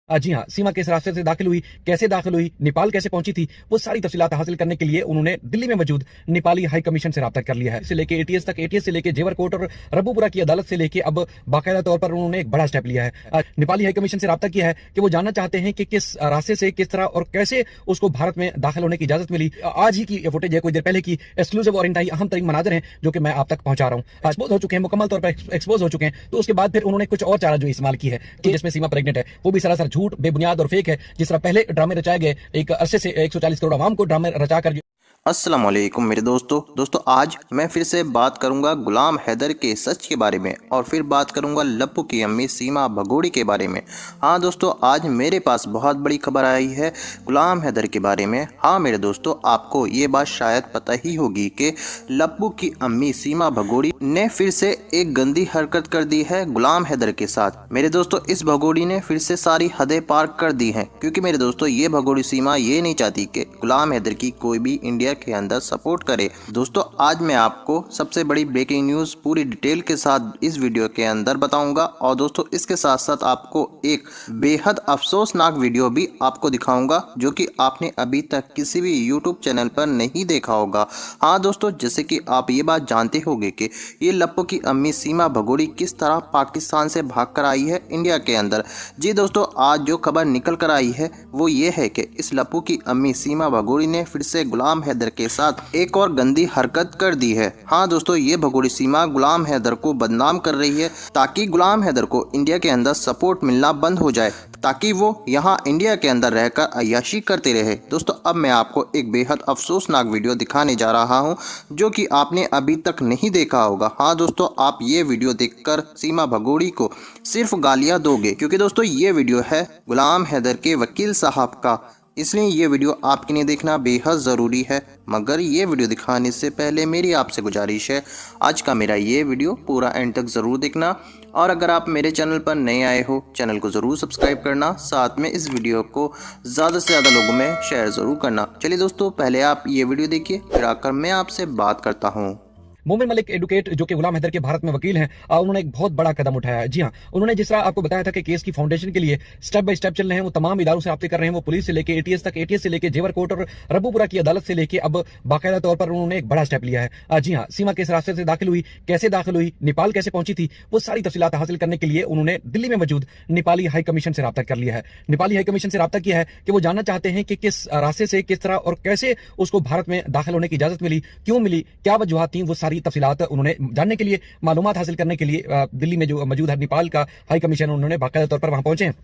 जी हाँ, सीमा किस रास्ते से दाखिल हुई, कैसे दाखिल हुई, नेपाल कैसे पहुंची थी, वो सारी तफसीलात हासिल करने के लिए उन्होंने दिल्ली में मौजूद नेपाली हाई कमीशन से राब्ता कर लिया है। से लेके एटीएस तक, एटीएस से लेके जेवर कोर्ट और रब्बूपुरा की अदालत से लेके अब बाकायदा तौर पर उन्होंने एक बड़ा स्टेप लिया है। नेपाली हाई कमीशन से राब्ता किया है कि वो जानना चाहते हैं कि किस रास्ते से, किस तरह और कैसे उसको भारत में दाखिल होने की इजाजत मिली। आज ही की फुटेज है, कुछ देर पहले की, एक्सक्लूसिव और इंतहाई अहम तरीन मनाजर हैं जो कि मैं आप तक पहुंचा रहा हूँ। एक्सपोज हो चुके हैं, मुकम्मल तौर पर एक्सपोज हो चुके हैं। तो उसके बाद फिर उन्होंने कुछ और चारा जो इस्तेमाल की है कि जिसमें सीमा प्रेग्नेंट है, वो भी सरासर झूठ, बेबुनियाद और फेक है। जिस तरह पहले ड्रामे रचाए गए, एक अरसे से 140 करोड़ आवाम को ड्रामे रचाकर अस्सलाम वालेकुम मेरे दोस्तों आज मैं फिर से बात करूंगा गुलाम हैदर के सच के बारे में और फिर बात करूंगा लप्पू की अम्मी सीमा भगोड़ी के बारे में। हाँ दोस्तों, आज मेरे पास बहुत बड़ी खबर आई है गुलाम हैदर के बारे में। हाँ मेरे दोस्तों, आपको ये बात शायद पता ही होगी कि लप्पू की अम्मी सीमा भगोड़ी ने फिर से एक गंदी हरकत कर दी है गुलाम हैदर के साथ। मेरे दोस्तों, इस भगोड़ी ने फिर से सारी हदें पार कर दी हैं, क्योंकि मेरे दोस्तों ये भगोड़ी सीमा ये नहीं चाहती कि गुलाम हैदर की कोई भी इंडिया के अंदर सपोर्ट करे। दोस्तों, आज मैं आपको सबसे बड़ी ब्रेकिंग न्यूज पूरी डिटेल के साथ इस वीडियो के अंदर बताऊंगा और दोस्तों इसके साथ साथ आपको एक बेहद अफसोसनाक वीडियो भी आपको दिखाऊंगा जो कि आपने अभी तक किसी भी यूट्यूब चैनल पर नहीं देखा होगा। हाँ दोस्तों, जैसे कि आप ये बात जानते होंगे कि ये लप्पू की अम्मी सीमा भगोड़ी किस तरह पाकिस्तान से भाग कर आई है इंडिया के अंदर। जी दोस्तों, आज जो खबर निकल कर आई है वो ये है कि इस लप्पू की अम्मी सीमा भगोड़ी ने फिर से गुलाम हैदर के साथ एक और गंदी हरकत कर दी है। हाँ दोस्तों, ये भगोड़ी सीमा गुलाम हैदर को बदनाम कर रही है ताकि गुलाम हैदर को इंडिया के अंदर सपोर्ट मिलना बंद हो जाए, ताकि वो यहाँ इंडिया के अंदर रहकर अय्याशी करते रहे। दोस्तों, अब मैं आपको एक बेहद अफसोसनाक वीडियो दिखाने जा रहा हूँ जो कि आपने अभी तक नहीं देखा होगा। हाँ दोस्तों, आप ये वीडियो देखकर सीमा भगोड़ी को सिर्फ गालियाँ दोगे, क्योंकि दोस्तों ये वीडियो है गुलाम हैदर के वकील साहब का, इसलिए ये वीडियो आपके लिए देखना बेहद ज़रूरी है। मगर ये वीडियो दिखाने से पहले मेरी आपसे गुजारिश है, आज का मेरा ये वीडियो पूरा एंड तक ज़रूर देखना और अगर आप मेरे चैनल पर नए आए हो चैनल को ज़रूर सब्सक्राइब करना, साथ में इस वीडियो को ज़्यादा से ज़्यादा लोगों में शेयर ज़रूर करना। चलिए दोस्तों, पहले आप ये वीडियो देखिए, फिर आकर मैं आपसे बात करता हूँ। मोमिन मलिक एडवोकेट जो कि गुलाम हैदर के भारत में वकील हैं, उन्होंने एक बहुत बड़ा कदम उठाया है। जी हाँ, उन्होंने जिस तरह आपको बताया था कि केस की फाउंडेशन के लिए स्टेप बाय स्टेप चल रहे हैं, वो तमाम इदारों से राब्ते कर रहे हैं, वो पुलिस से लेके एटीएस तक, एटीएस से लेके जेवर कोर्ट और रब्बूपुरा की अदालत से लेके अब बाकायदा तौर पर उन्होंने एक बड़ा स्टेप लिया है। जी हाँ, सीमा किस रास्ते से दाखिल हुई, कैसे दाखिल हुई, नेपाल कैसे पहुंची थी, वो सारी तफसीलात हासिल करने के लिए उन्होंने दिल्ली में मौजूद नेपाली हाई कमीशन से राब्ता कर लिया है। नेपाली हाई कमीशन से राब्ता किया है कि वो जानना चाहते हैं कि किस रास्ते से, किस तरह और कैसे उसको भारत में दाखिल होने की इजाजत मिली, क्यों मिली, क्या वजूहात थी, वो सारी तफसीलात उन्होंने जानने के लिए, मालूमात हासिल करने के लिए दिल्ली में जो मौजूद है नेपाल का हाई कमीशन, उन्होंने बाकायदा तौर पर वहां पहुंचे हैं।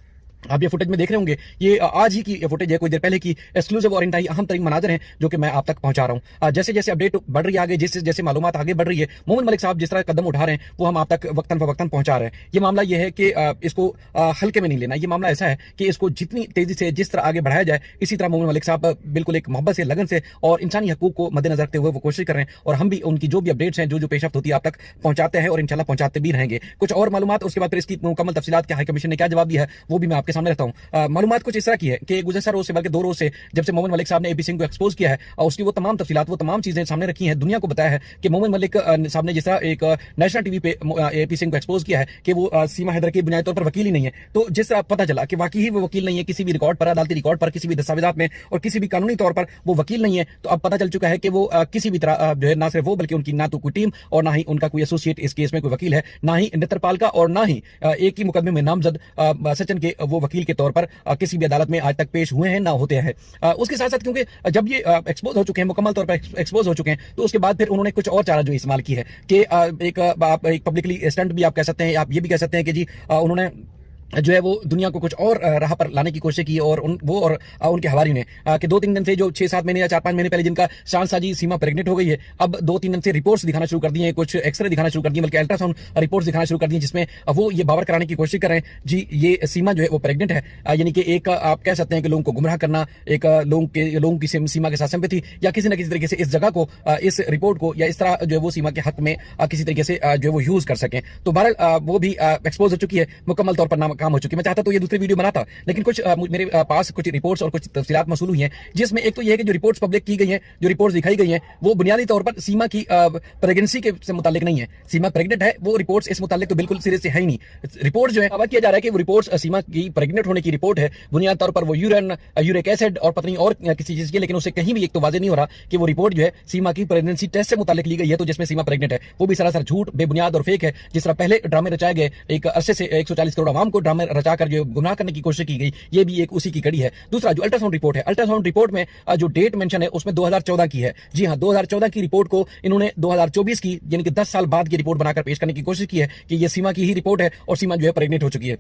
आप ये फुटेज में देख रहे होंगे, ये आज ही की फुटेज है, कुछ देर पहले की, एक्सक्लूसिव और इंतहाई अहम तरीन मनाजर हैं जो कि मैं आप तक पहुंचा रहा हूं। जैसे जैसे अपडेट बढ़ रही है आगे, जैसे जैसे मालूमात आगे बढ़ रही है, मोमिन मलिक साहब जिस तरह कदम उठा रहे हैं वो हम आप तक वक्तन फवक्तन पहुंचा रहे हैं। ये मामला ये है कि इसको हल्के में नहीं लेना। ये मामला ऐसा है कि इसको जितनी तेजी से जिस तरह आगे बढ़ाया जाए, इसी तरह मोमिन मलिक साहब बिल्कुल एक मोहब्बत से, लगन से और इंसानी हकूक को मद्देनजर रखते हुए वो कोशिश कर रहे हैं और हम भी उनकी जो भी अपडेट्स हैं, जो पेशरफ्त होती है, आप तक पहुंचाते हैं और इंशाल्लाह पहुंचाते भी रहेंगे। कुछ और मालूमात उसके बाद फिर इसकी मुकम्मल तफसीलात के हाई कमीशन ने क्या जवाब दिया है वो भी मैं आपके सामने रखता हूँ। मालूमात कुछ इस तरह की है कि गुज़श्ता रोज से, बल्कि 2 रोज से, जब से मोमिन मलिक साहब ने एपी सिंह को एक्सपोज किया है और उसकी वो तमाम तफसीलात, वो तमाम चीजें सामने रखी हैं, दुनिया को बताया है कि मोमिन मलिक साहब ने जिस तरह एक नेशनल टीवी पे एपी सिंह को एक्सपोज किया है कि वो सीमा हैदर की बुनियादी तौर पर वकील ही नहीं है। तो जिस तरह पता चला कि वाकई ही वो वकील नहीं है, किसी भी रिकॉर्ड पर, अदालती रिकॉर्ड पर, किसी भी दस्तावेजात में और किसी भी कानूनी तौर पर वो वकील नहीं है, तो अब पता चल चुका है कि वो किसी भी तरह जो है, ना सिर्फ वो बल्कि उनकी ना तो कोई टीम और ना ही उनका कोई एसोसिएट इस केस में कोई वकील है, ना ही नेत्रपाल का और ना ही एक ही मुकदमे में नामजद सचिन के वो वकील के तौर पर किसी भी अदालत में आज तक पेश हुए हैं, ना होते हैं। उसके साथ साथ क्योंकि जब ये एक्सपोज हो चुके हैं, मुकम्मल तौर पर एक्सपोज हो चुके हैं, तो उसके बाद फिर उन्होंने कुछ और चारा जो इस्तेमाल की है कि एक पब्लिकली स्टंट भी आप कह सकते हैं, आप ये भी कह सकते हैं कि जी उन्होंने जो है वो दुनिया को कुछ और राह पर लाने की कोशिश की और उनके हवारी ने कि 2-3 दिन से, जो 6-7 महीने या 4-5 महीने पहले जिनका शानसाजी सीमा प्रेग्नेंट हो गई है, अब 2-3 दिन से रिपोर्ट्स दिखाना शुरू कर दी हैं, कुछ एक्सरे दिखाना शुरू कर दिए, बल्कि अल्ट्रासाउंड रिपोर्ट्स दिखाना शुरू कर दी, जिसमें वो ये बावर कराने की कोशिश कर रहे हैं जी ये सीमा जो है वो प्रेग्नेंट है। यानी कि एक आप कह सकते हैं कि लोगों को गुमराह करना, एक लोगों की सीमा के साथ सिंपैथी या किसी न किसी तरीके से इस जगह को, इस रिपोर्ट को या इस तरह जो है वो सीमा के हक में किसी तरीके से जो है वो यूज कर सकें। तो बहरहाल वो भी एक्सपोज हो चुकी है, मुकम्मल तौर पर नाम काम हो चुकी है। मैं चाहता तो ये दूसरी वीडियो बनाता, लेकिन कुछ मेरे पास कुछ रिपोर्ट्स और कुछ तफसीलात मौसूल हुई हैं, जिसमें एक तो ये है कि जो रिपोर्ट्स पब्लिक की गई हैं, जो रिपोर्ट्स दिखाई गई हैं, वो बुनियादी तौर पर सीमा की प्रेगनेंसी के से मुतालिक नहीं है। सीमा प्रेग्नेंट है, वो रिपोर्ट्स इस मुतालिक तो बिल्कुल सिरे से है ही नहीं। रिपोर्ट जो है दावा किया जा रहा है कि वो रिपोर्ट्स सीमा की प्रेग्नेंट होने की रिपोर्ट है, बुनियादी तौर पर वो यूरिक एसिड और पत्नी और किसी चीज की, लेकिन उससे कहीं भी एक तो वाजे नहीं हो रहा कि वो रिपोर्ट जो है सीमा की प्रेगनेंसी टेस्ट से मुतालिक ली गई है, तो जिसमें सीमा प्रेग्नेंट है, वो भी सरासर झूठ, बेबुनियाद और फेक है। जिस तरह पहले ड्रामे रचाए गए, एक अरसे से 140 करोड़ आवाम को ड्रामे रचाकर जो गुमराह करने की कोशिश की गई, ये भी एक उसी की कड़ी है। दूसरा जो अल्ट्रासाउंड रिपोर्ट है, अल्ट्रासाउंड रिपोर्ट में जो डेट मेंशन है उसमें 2014 की है। जी हाँ, 2014 की रिपोर्ट को इन्होंने 2024 की यानी कि 10 साल बाद की रिपोर्ट बनाकर पेश करने की कोशिश की है कि ये सीमा की ही रिपोर्ट है और सीमा जो है प्रेग्नेंट हो चुकी है।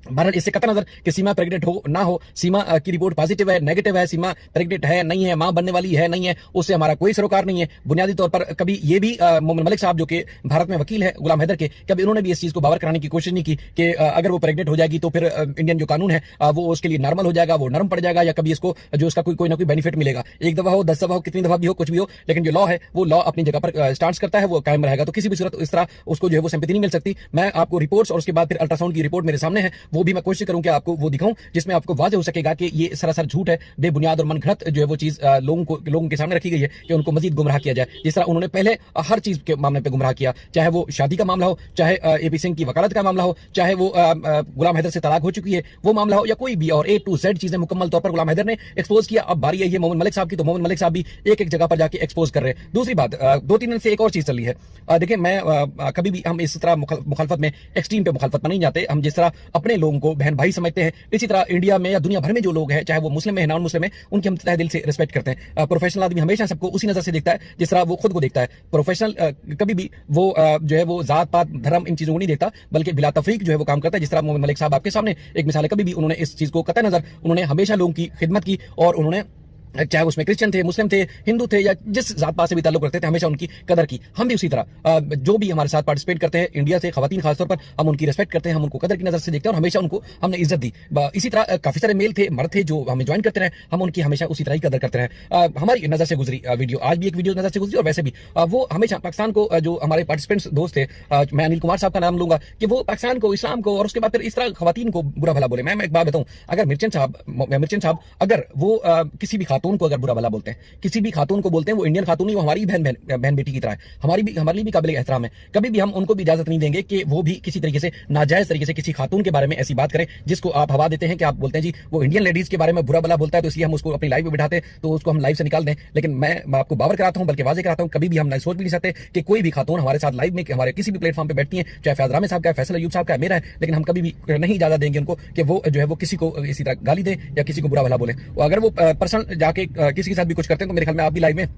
बहरहाल इससे कतई नजर कि सीमा प्रेग्नेंट हो ना हो, सीमा की रिपोर्ट पॉजिटिव है, नेगेटिव है, सीमा प्रेग्नेंट है नहीं है, मां बनने वाली है नहीं है, उससे हमारा कोई सरोकार नहीं है। बुनियादी तौर पर कभी ये भी मोमिन मलिक साहब जो कि भारत में वकील है गुलाम हैदर के, कभी उन्होंने भी इस चीज को बावर कराने की कोशिश नहीं की कि अगर वो प्रेग्नेंट हो जाएगी तो फिर इंडियन जो कानून है वो उसके लिए नॉर्मल हो जाएगा, वो नरम पड़ जाएगा, या कभी इसको जो उसका कोई ना कोई बेनिफिट मिलेगा। एक दफा हो, 10 दफा हो, कितनी दफा भी हो, कुछ भी हो, लेकिन जो लॉ है वो लॉ अपनी जगह पर स्टांड करता है, वो कायम रहेगा। तो किसी भी सूरत इस तरह उसको जो है वो सिंपैथी नहीं मिल सकती। मैं आपको रिपोर्ट्स और उसके बाद फिर अल्ट्रासाउंड की रिपोर्ट मेरे सामने है, वो भी मैं कोशिश करूं कि आपको वो दिखाऊं जिसमें आपको वाज़ेह हो सकेगा कि ये सरासर झूठ है, बेबुनियाद और मनगढ़ंत जो है वो चीज लोगों के सामने रखी गई है कि उनको मजीद गुमराह किया जाए। जिस तरह उन्होंने पहले हर चीज के मामले पे गुमराह किया, चाहे वो शादी का मामला हो, चाहे एपी सिंह की वकालत का मामला हो, चाहे वो गुलाम हैदर से तलाक हो चुकी है वो मामला हो, या कोई भी और A to Z चीजें मुकम्मल तौर पर गुलाम हैदर ने एक्सपोज किया। अब बारी है ये मोमिन मलिक साहब की, तो मोमिन मलिक साहब भी एक एक जगह पर जाके एक्सपोज कर रहे हैं। दूसरी बात, 2-3 दिन से एक और चीज चली है। देखिए, मैं कभी भी हम इस तरह मुखालफत में एक्सट्रीम पे मुखालफत में नहीं जाते। हम जिस तरह अपने लोगों को बहन भाई समझते हैं, इसी तरह इंडिया में या दुनिया भर में जो लोग हैं, चाहे वो मुस्लिम है नॉन मुस्लिम है, उनकी हम तहे दिल से रिस्पेक्ट करते हैं। प्रोफेशनल आदमी हमेशा सबको उसी नजर से देखता है जिस तरह वो खुद को देखता है। प्रोफेशनल कभी भी वो जो है वो जात पात धर्म इन चीजों को नहीं देखता, बल्कि बिला तफरीक जो है वो काम करता है। जिस तरह मोमिन मलिक साहब आपके सामने एक मिसाल है, कभी भी उन्होंने इस चीज को कतई नजर, उन्होंने हमेशा लोगों की खिदमत की, और उन्होंने चाहे उसमें क्रिश्चियन थे, मुस्लिम थे, हिंदू थे, या जिस जात पात से भी ताल्लुक रखते थे, हमेशा उनकी कदर की। हम भी उसी तरह जो भी हमारे साथ पार्टिसिपेट करते हैं इंडिया से, खवातीन खासतौर पर, हम उनकी रिस्पेक्ट करते हैं, हम उनको कदर की नजर से देखते हैं और हमेशा उनको हमने इज्जत दी। इसी तरह काफी सारे मेल थे, मर्द थे जो हमें ज्वाइन करते रहे, हम उनकी हमेशा उसी तरह ही कदर करते रहे। हमारी नजर से गुजरी वीडियो, आज भी एक वीडियो नजर से गुजरी, और वैसे भी वो हमेशा पाकिस्तान को, जो हमारे पार्टिसिपेंट्स दोस्त थे, मैं अनिल कुमार साहब का नाम लूंगा, कि वो पाकिस्तान को, इस्लाम को, और उसके बाद फिर इस तरह खवातीन को बुरा भला बोले। मैं एक बात बताऊं, अगर मिर्चेंट साहब अगर वो किसी भी खातून को अगर बुरा भला बोलते हैं, किसी भी खातून को बोलते हैं, वो इंडियन खातून नहीं, वो हमारी बहन बेटी की तरह है, हमारे लिए भी काबिल एहतराम है। कभी भी हम उनको भी इजाजत नहीं देंगे कि वो भी किसी तरीके से नाजायज तरीके से किसी खातून के बारे में ऐसी बात करें जिसको आप हवा देते हैं कि आप बोलते हैं जी वो इंडियन लेडीज के बारे में बुरा भला बोलता है, तो इसलिए हम उसको अपनी लाइव में बिठाते हैं, तो उसको हम लाइव से निकाल दें। लेकिन मैं आपको बावर कराता हूं, बल्कि वाजे कराता हूं, कभी भी हम सोच भी नहीं सकते कि कोई भी खातून हमारे साथ लाइव में, हमारे किसी भी प्लेटफॉर्म पर बैठती है, चाहे फैज रामे साहब का, फैसल अयूब साहब का, मेरा है, लेकिन हम कभी भी नहीं इजाजत देंगे उनको कि वो जो है वो किसी को इसी तरह गाली दे या किसी को बुरा भला बोले। अगर वो पर्सन जाके किसी के साथ भी कुछ करते हैं, तो मेरे ख्याल में आप भी लाइव में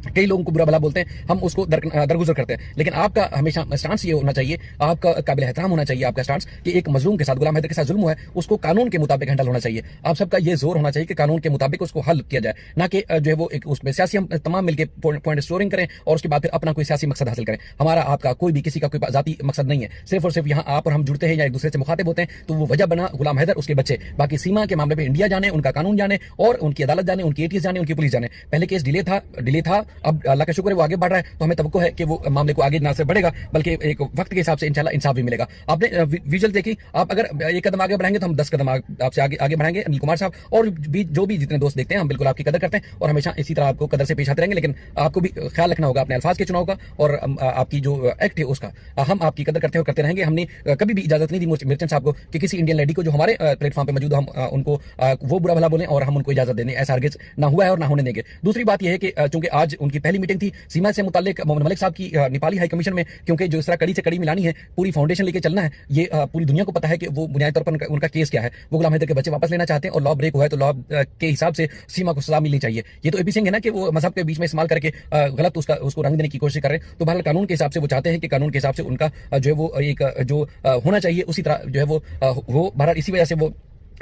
कई लोगों को बुरा भला बोलते हैं, हम उसको दरगुजर करते हैं। लेकिन आपका हमेशा स्टांस ये होना चाहिए, आपका काबिल एहतराम होना चाहिए आपका स्टांस, कि एक मजलूम के साथ, गुलाम हैदर के साथ जुल्म हुआ है, उसको कानून के मुताबिक हैंडल होना चाहिए। आप सबका ये जोर होना चाहिए कि कानून के मुताबिक उसको हल किया जाए, ना कि जो है वो एक उसमें सियासी हम तमाम मिलकर पॉइंट स्टोरिंग करें और उसके बाद फिर अपना कोई सियासी मकसद हासिल करें। हमारा आपका कोई भी किसी का कोई जाती मकसद नहीं है, सिर्फ और सिर्फ यहाँ आप और हम जुड़ते हैं या एक दूसरे से मुखातिब होते हैं, तो वो वजह बना गुलाम हैदर, उसके बच्चे। बाकी सीमा के मामले में इंडिया जाने, उनका कानून जाने, और उनकी अदालत जाने, उनकी एटीएस जाने, उनकी पुलिस जाने। पहले केस डिले था, अब अल्लाह का शुक्र है वो आगे बढ़ रहा है, तो हमें तवक्को है कि वो मामले को आगे ना से बढ़ेगा, बल्कि एक वक्त के हिसाब से इंशाल्लाह इंसाफ भी मिलेगा। आपने विजुअल देखी, आप अगर एक कदम आगे बढ़ाएंगे तो हम 10 कदम आपसे आगे बढ़ाएंगे। अनिल कुमार साहब और जो भी जितने दोस्त देखते हैं, हम बिल्कुल आपकी कदर करते हैं और हमेशा इसी तरह आपको कदर से पेश आते रहेंगे। लेकिन आपको भी ख्याल रखना होगा अपने अल्फाज के चुनाव का और आपकी जो एक्ट है उसका। हम आपकी कदर करते करते रहेंगे। हमने कभी भी इजाजत नहीं दी मिर्चेंट साहब को कि किसी इंडियन लेडी को जो हमारे प्लेटफॉर्म पे मौजूद, हम उनको वो बुरा भला बोलें और हम उनको इजाजत देने, ऐसा हरगिज ना हुआ है और ना होने देंगे। दूसरी बात यह है कि चूंकि आज उनकी पहली मीटिंग थी सीमा से मुताल्लिक मोमिन मलिक साहब की नेपाली हाई कमीशन में, क्योंकि जो इस तरह कड़ी से कड़ी मिलानी है, पूरी फाउंडेशन लेके चलना है, ये पूरी दुनिया को पता है कि वो बुनियादी तौर पर उनका केस क्या है। वो गुलाम हैदर के बच्चे वापस लेना चाहते हैं और लॉ ब्रेक हुआ है, तो लॉ के हिसाब से सीमा को सजा मिलनी चाहिए। ये तो एपी सिंह है ना कि वो मजहब के बीच में इस्तेमाल करके गलत उसको रंग देने की कोशिश कर रहे हैं। तो बहरहाल कानून के हिसाब से वो चाहते हैं कि कानून के हिसाब से उनका जो है वो एक जो होना चाहिए उसी तरह जो है वो बहरहाल इसी वजह से वो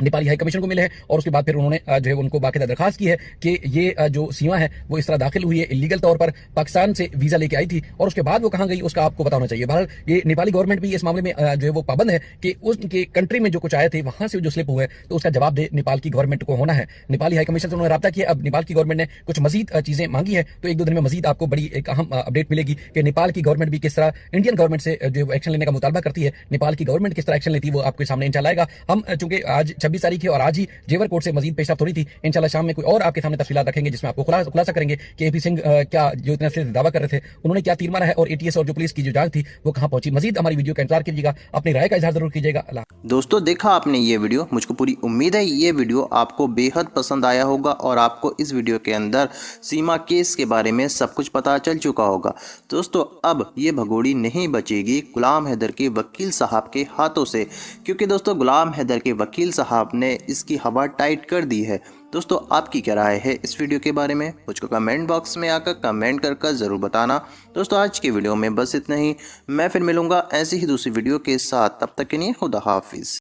नेपाली हाई कमीशन को मिले हैं और उसके बाद फिर उन्होंने जो है उनको बाकायदा दरखास्त की है कि ये जो सीमा है वो इस तरह दाखिल हुई है इलीगल तौर पर, पाकिस्तान से वीजा लेके आई थी और उसके बाद वो कहाँ गई उसका आपको पता होना चाहिए। बहरहाल ये नेपाली गवर्नमेंट भी इस मामले में जो है वो पाबंद है कि उनके कंट्री में जो कुछ आए थे वहां से जो स्लिप हुआ है तो उसका जवाब दे नेपाल की गवर्नमेंट को होना है। नेपाली हाई कमीशन से उन्होंने रब्ता किया। अब नेपाल की गवर्नमेंट ने कुछ मजीद चीजें मांगी है तो 1-2 दिन में मजीद आपको बड़ी एक अहम अपडेट मिलेगी कि नेपाल की गवर्नमेंट भी किस तरह इंडियन गवर्नमेंट से जो एक्शन लेने का मुतालबा करती है, नेपाल की गवर्नमेंट किस तरह एक्शन लेती है वो आपके सामने इंशाल्लाह आएगा। हम चूंकि आज 26 तारीख है और आज ही जेवर कोर्ट से मजीद पेशरफ्त हो रही थी, इंशाल्लाह शाम में कोई और आपके सामने तफसीलात रखेंगे जिसमें आपको खुलासा करेंगे कि एपी सिंह क्या जो इतने से दावा कर रहे थे उन्होंने क्या तीर मारा है और एटीएस और जो पुलिस की जो जांच थी वो कहां पहुंची। मजीद हमारी वीडियो का इंतजार कीजिएगा, अपनी राय का इजहार जरूर कीजिएगा। दोस्तों देखा आपने ये वीडियो, मुझको पूरी उम्मीद है ये वीडियो आपको बेहद पसंद आया होगा और आपको इस वीडियो के अंदर सीमा केस के बारे में सब कुछ पता चल चुका होगा। दोस्तों अब ये भगोड़ी नहीं बचेगी गुलाम हैदर के वकील साहब के हाथों से, क्योंकि दोस्तों गुलाम हैदर के वकील साहब ने इसकी हवा टाइट कर दी है। दोस्तों आपकी क्या राय है इस वीडियो के बारे में मुझको कमेंट बॉक्स में आकर कमेंट कर ज़रूर बताना। दोस्तों आज की वीडियो में बस इतना ही, मैं फिर मिलूंगा ऐसी ही दूसरी वीडियो के साथ, तब तक के लिए खुदा हाफिज़।